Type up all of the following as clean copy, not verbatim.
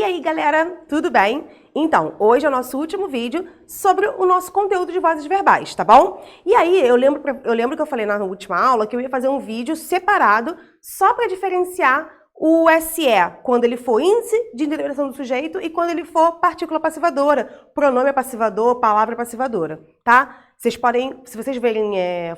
E aí, galera, tudo bem? Então, hoje é o nosso último vídeo sobre o nosso conteúdo de vozes verbais, tá bom? E aí, eu lembro que eu falei na última aula que eu ia fazer um vídeo separado só para diferenciar o SE, quando ele for índice de interpretação do sujeito e quando ele for partícula passivadora, pronome passivador, palavra passivadora, tá? Vocês podem, se vocês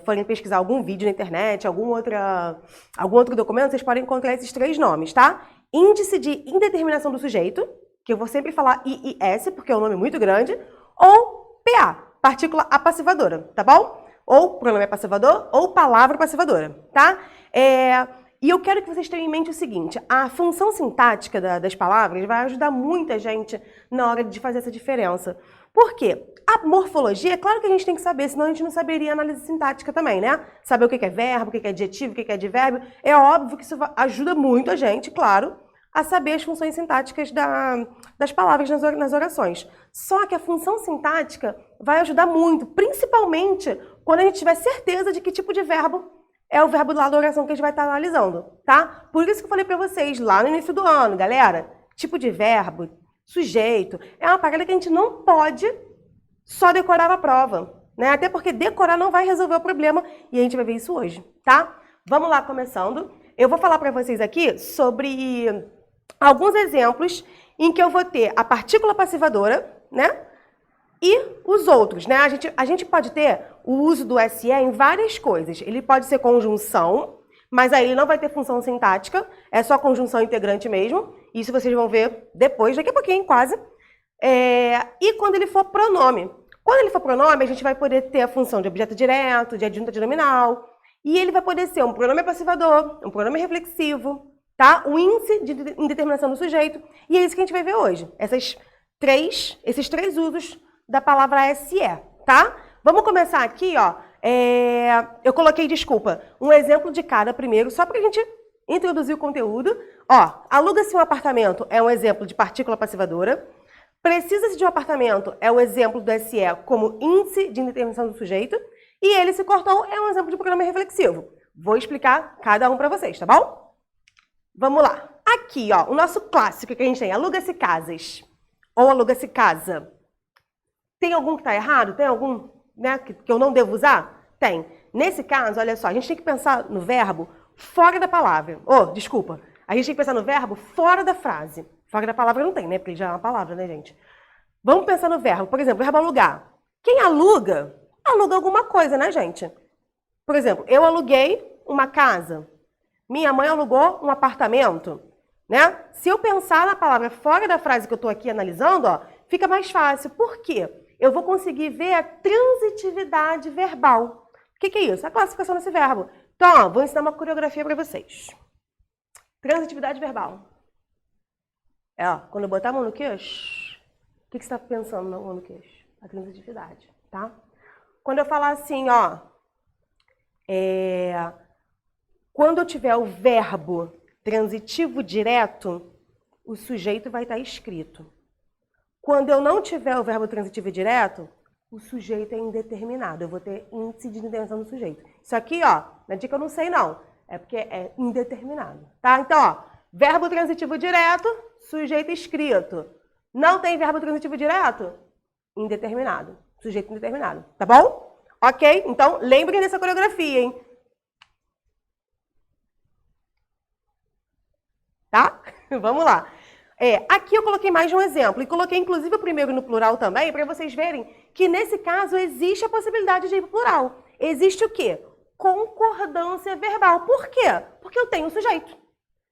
forem pesquisar algum vídeo na internet, algum outro documento, vocês podem encontrar esses três nomes, tá? Índice de indeterminação do sujeito, que eu vou sempre falar IIS, porque é um nome muito grande, ou PA, partícula apassivadora, tá bom? Ou pronome passivador, ou palavra passivadora, tá? E eu quero que vocês tenham em mente o seguinte, a função sintática das palavras vai ajudar muita gente na hora de fazer essa diferença. Por quê? A morfologia, é claro que a gente tem que saber, senão a gente não saberia análise sintática também, né? Saber o que é verbo, o que é adjetivo, o que é advérbio. É óbvio que isso ajuda muito a gente, claro, a saber as funções sintáticas das palavras nas orações. Só que a função sintática vai ajudar muito, principalmente quando a gente tiver certeza de que tipo de verbo é o verbo lá da oração que a gente vai estar analisando, tá? Por isso que eu falei para vocês lá no início do ano, galera, tipo de verbo, sujeito, é uma parada que a gente não pode só decorar na prova, né? Até porque decorar não vai resolver o problema e a gente vai ver isso hoje, tá? Vamos lá, começando. Eu vou falar para vocês aqui sobre alguns exemplos em que eu vou ter a partícula passivadora, né? E os outros, né? A gente pode ter o uso do SE em várias coisas. Ele pode ser conjunção, mas aí ele não vai ter função sintática, é só conjunção integrante mesmo. Isso vocês vão ver depois, daqui a pouquinho, quase. E quando ele for pronome. Quando ele for pronome, a gente vai poder ter a função de objeto direto, de adjunta de nominal, e ele vai poder ser um pronome passivador, um pronome reflexivo, tá? O índice de indeterminação do sujeito, e é isso que a gente vai ver hoje. Esses três usos da palavra SE, tá? Vamos começar aqui, ó. Eu coloquei, desculpa, um exemplo de cada primeiro, só para a gente introduzir o conteúdo. Ó, aluga-se um apartamento é um exemplo de partícula passivadora. Precisa-se de um apartamento é o exemplo do SE como índice de indeterminação do sujeito. E ele se cortou é um exemplo de pronome reflexivo. Vou explicar cada um para vocês, tá bom? Vamos lá. Aqui, ó, o nosso clássico que a gente tem, aluga-se casas ou aluga-se casa. Tem algum que está errado? Tem algum, né, que eu não devo usar? Tem. Nesse caso, olha só, a gente tem que pensar no verbo fora da palavra. Desculpa. A gente tem que pensar no verbo fora da frase. Fora da palavra não tem, né? Porque já é uma palavra, né, gente? Vamos pensar no verbo. Por exemplo, o verbo alugar. Quem aluga, aluga alguma coisa, né, gente? Por exemplo, eu aluguei uma casa. Minha mãe alugou um apartamento, né? Se eu pensar na palavra fora da frase que eu estou aqui analisando, ó, fica mais fácil. Por quê? Eu vou conseguir ver a transitividade verbal. O que é isso? A classificação desse verbo. Então, ó, vou ensinar uma coreografia para vocês. Transitividade verbal. Ó, quando eu botar a mão no queixo, o que você está pensando na mão no queixo? A transitividade, tá? Quando eu falar assim, ó, quando eu tiver o verbo transitivo direto, o sujeito vai estar escrito. Quando eu não tiver o verbo transitivo direto, o sujeito é indeterminado. Eu vou ter índice de indeterminação do sujeito. Isso aqui, ó, não é dica que eu não sei, não. É porque é indeterminado, tá? Então, ó, verbo transitivo direto, sujeito escrito. Não tem verbo transitivo direto? Indeterminado. Sujeito indeterminado. Tá bom? Ok? Então, lembrem dessa coreografia, hein? Tá? Vamos lá. Aqui eu coloquei mais de um exemplo, e coloquei inclusive o primeiro no plural também, para vocês verem que nesse caso existe a possibilidade de ir para o plural. Existe o quê? Concordância verbal. Por quê? Porque eu tenho sujeito.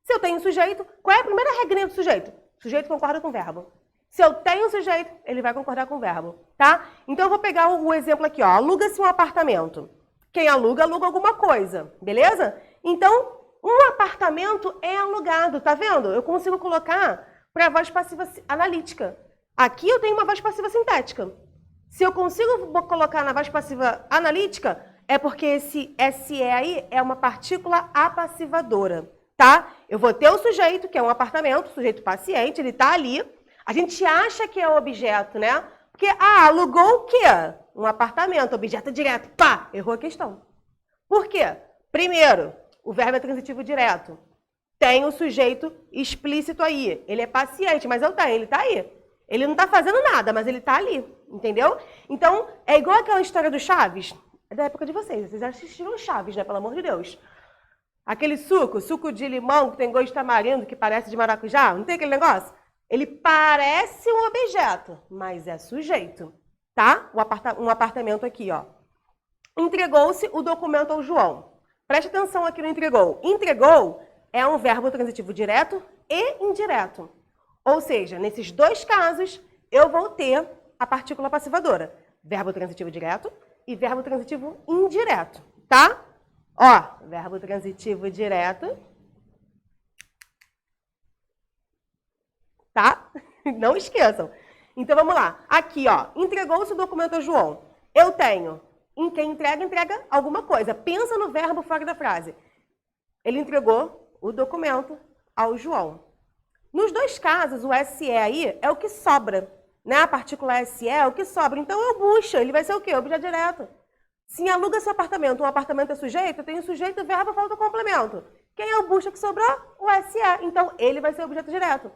Se eu tenho sujeito, qual é a primeira regrinha do sujeito? O sujeito concorda com o verbo. Se eu tenho sujeito, ele vai concordar com o verbo, tá? Então eu vou pegar o exemplo aqui, ó. Aluga-se um apartamento. Quem aluga, aluga alguma coisa, beleza? Então, um apartamento é alugado, tá vendo? Eu consigo colocar para a voz passiva analítica. Aqui eu tenho uma voz passiva sintética. Se eu consigo colocar na voz passiva analítica, é porque esse SE aí é uma partícula apassivadora, tá? Eu vou ter o sujeito, que é um apartamento, sujeito paciente, ele tá ali. A gente acha que é o objeto, né? Porque, alugou o quê? Um apartamento, objeto direto. Pá, errou a questão. Por quê? Primeiro, o verbo é transitivo direto. Tem o sujeito explícito aí. Ele é paciente, mas eu tenho, ele tá aí. Ele não tá fazendo nada, mas ele tá ali, entendeu? Então, é igual aquela história do Chaves. É da época de vocês. Vocês assistiram Chaves, né? Pelo amor de Deus. Aquele suco de limão que tem gosto de tamarindo, que parece de maracujá. Não tem aquele negócio? Ele parece um objeto, mas é sujeito, tá? Um apartamento aqui, ó. Entregou-se o documento ao João. Preste atenção aqui no entregou. Entregou é um verbo transitivo direto e indireto. Ou seja, nesses dois casos, eu vou ter a partícula passivadora. Verbo transitivo direto e verbo transitivo indireto, tá? Ó, verbo transitivo direto. Tá? Não esqueçam. Então, vamos lá. Aqui, ó, entregou-se o documento ao João. Eu tenho, em quem entrega, entrega alguma coisa. Pensa no verbo fora da frase. Ele entregou o documento ao João. Nos dois casos, o SE aí é o que sobra, né? A partícula SE é o que sobra. Então, eu bucho. Ele vai ser o quê? Objeto direto. Se aluga seu apartamento, um apartamento é sujeito, tem o sujeito, o verbo, falta o complemento. Quem é o bucho que sobrou? O SE. Então, ele vai ser objeto direto.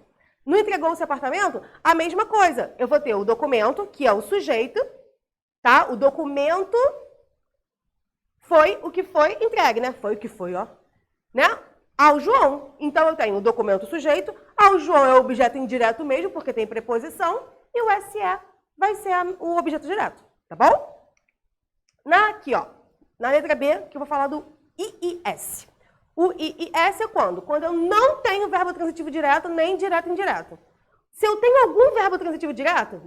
No entregou-se apartamento, a mesma coisa. Eu vou ter o documento, que é o sujeito, tá? O documento foi o que foi entregue, né? Foi o que foi, ó. Né? Ao João. Então, eu tenho o documento sujeito, ao João é o objeto indireto mesmo, porque tem preposição, e o SE vai ser o objeto direto, tá bom? Aqui, ó, na letra B, que eu vou falar do IIS. O IIS é quando? Quando eu não tenho verbo transitivo direto, nem direto e indireto. Se eu tenho algum verbo transitivo direto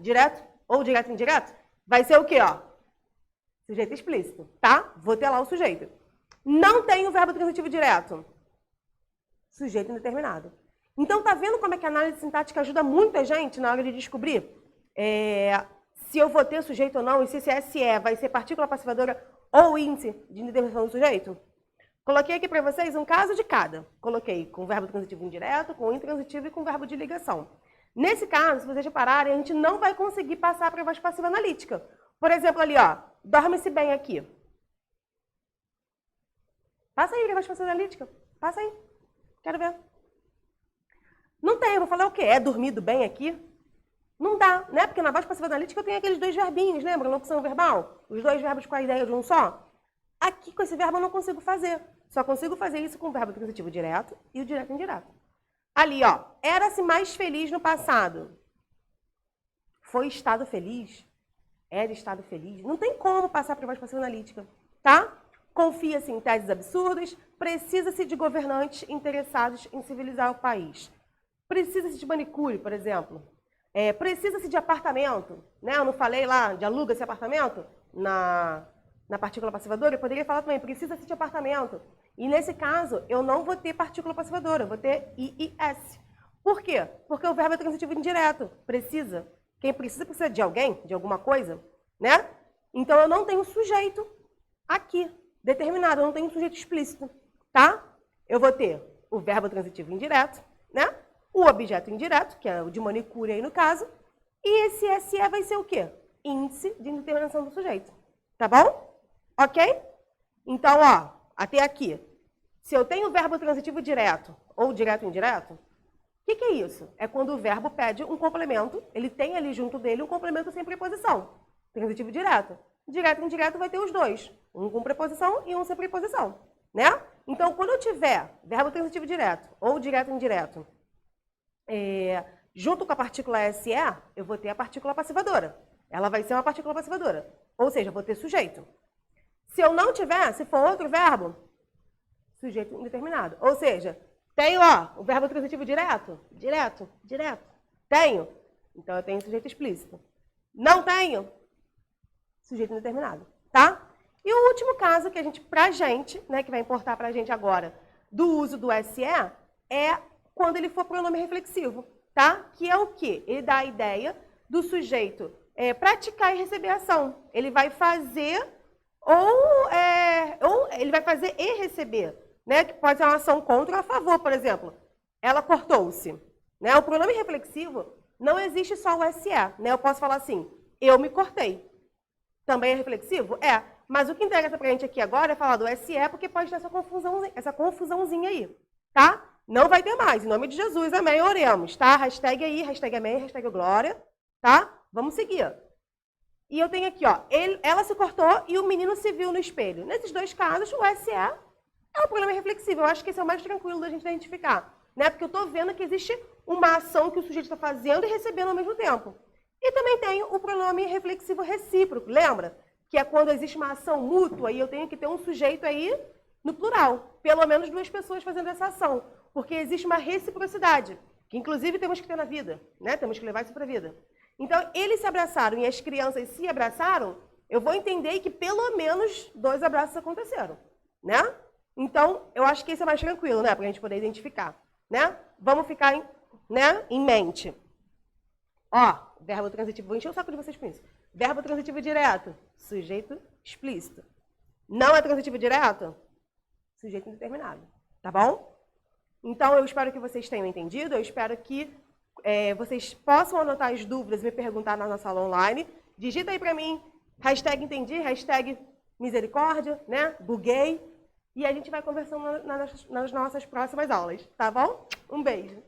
ou direto e indireto, vai ser o quê, ó? Sujeito explícito, tá? Vou ter lá o sujeito. Não tenho verbo transitivo direto. Sujeito indeterminado. Então, tá vendo como é que a análise sintática ajuda muita gente na hora de descobrir se eu vou ter sujeito ou não, e se esse SE vai ser partícula passivadora ou índice de indeterminação do sujeito? Coloquei aqui para vocês um caso de cada. Coloquei com verbo transitivo indireto, com intransitivo e com verbo de ligação. Nesse caso, se vocês repararem, a gente não vai conseguir passar para a voz passiva analítica. Por exemplo, ali, ó, dorme-se bem aqui. Passa aí para a voz passiva analítica. Passa aí. Quero ver. Não tem, eu vou falar o quê? É dormido bem aqui? Não dá, né? Porque na voz passiva analítica eu tenho aqueles dois verbinhos, lembra? Locução verbal? Os dois verbos com a ideia de um só. Aqui, com esse verbo, eu não consigo fazer. Só consigo fazer isso com o verbo transitivo direto e o direto e indireto. Ali, ó, era-se mais feliz no passado. Foi estado feliz? Era estado feliz? Não tem como passar para a voz passiva analítica, tá? Confia-se em teses absurdas, precisa-se de governantes interessados em civilizar o país. Precisa-se de manicure, por exemplo. Precisa-se de apartamento, né? Eu não falei lá de aluga-se apartamento na partícula passivadora? Eu poderia falar também, precisa-se de apartamento. E nesse caso, eu não vou ter partícula passivadora, eu vou ter IIS. Por quê? Porque o verbo é transitivo indireto. Precisa. Quem precisa de alguém, de alguma coisa, né? Então, eu não tenho sujeito aqui, determinado, eu não tenho um sujeito explícito, tá? Eu vou ter o verbo transitivo indireto, né? O objeto indireto, que é o de manicure aí no caso, e esse SE vai ser o quê? Índice de indeterminação do sujeito. Tá bom? Ok? Então, ó, até aqui. Se eu tenho o verbo transitivo direto ou direto e indireto, o que é isso? É quando o verbo pede um complemento, ele tem ali junto dele um complemento sem preposição. Transitivo direto. Direto e indireto vai ter os dois. Um com preposição e um sem preposição. Né? Então, quando eu tiver verbo transitivo direto ou direto e indireto, junto com a partícula SE, eu vou ter a partícula passivadora. Ela vai ser uma partícula passivadora. Ou seja, vou ter sujeito. Se eu não tiver, se for outro verbo, sujeito indeterminado. Ou seja, tenho, ó, o verbo transitivo direto. Direto. Tenho. Então, eu tenho sujeito explícito. Não tenho. Sujeito indeterminado. Tá? E o último caso que a gente, pra gente, né, que vai importar pra gente agora, do uso do SE, é quando ele for pronome reflexivo. Tá? Que é o quê? Ele dá a ideia do sujeito praticar e receber ação. Ele vai fazer ou ele vai fazer e receber, né? Que pode ser uma ação contra ou a favor, por exemplo. Ela cortou-se. Né? O pronome reflexivo não existe só o SE. Né? Eu posso falar assim, eu me cortei. Também é reflexivo? É. Mas o que interessa pra gente aqui agora é falar do SE, porque pode ter essa confusãozinha aí. Tá? Não vai ter mais. Em nome de Jesus, amém. Oremos, tá? Hashtag aí, hashtag amém, hashtag glória, tá? Vamos seguir. E eu tenho aqui, ó, ela se cortou e o menino se viu no espelho. Nesses dois casos, o SE é um problema reflexivo. Eu acho que esse é o mais tranquilo da gente identificar, né? Porque eu estou vendo que existe uma ação que o sujeito está fazendo e recebendo ao mesmo tempo. E também tem o pronome reflexivo recíproco, lembra? Que é quando existe uma ação mútua e eu tenho que ter um sujeito aí no plural. Pelo menos duas pessoas fazendo essa ação. Porque existe uma reciprocidade, que inclusive temos que ter na vida, né? Temos que levar isso para a vida. Então, eles se abraçaram e as crianças se abraçaram, eu vou entender que pelo menos 2 abraços aconteceram, né? Então, eu acho que esse é mais tranquilo, né? Para a gente poder identificar, né? Vamos ficar em mente. Ó, verbo transitivo, vou encher o saco de vocês com isso. Verbo transitivo direto, sujeito explícito. Não é transitivo direto? Sujeito indeterminado, tá bom? Então, eu espero que vocês tenham entendido, eu espero que vocês possam anotar as dúvidas e me perguntar na nossa aula online. Digita aí para mim, hashtag entendi, hashtag misericórdia, né? Buguei. E a gente vai conversando nas nossas próximas aulas, tá bom? Um beijo.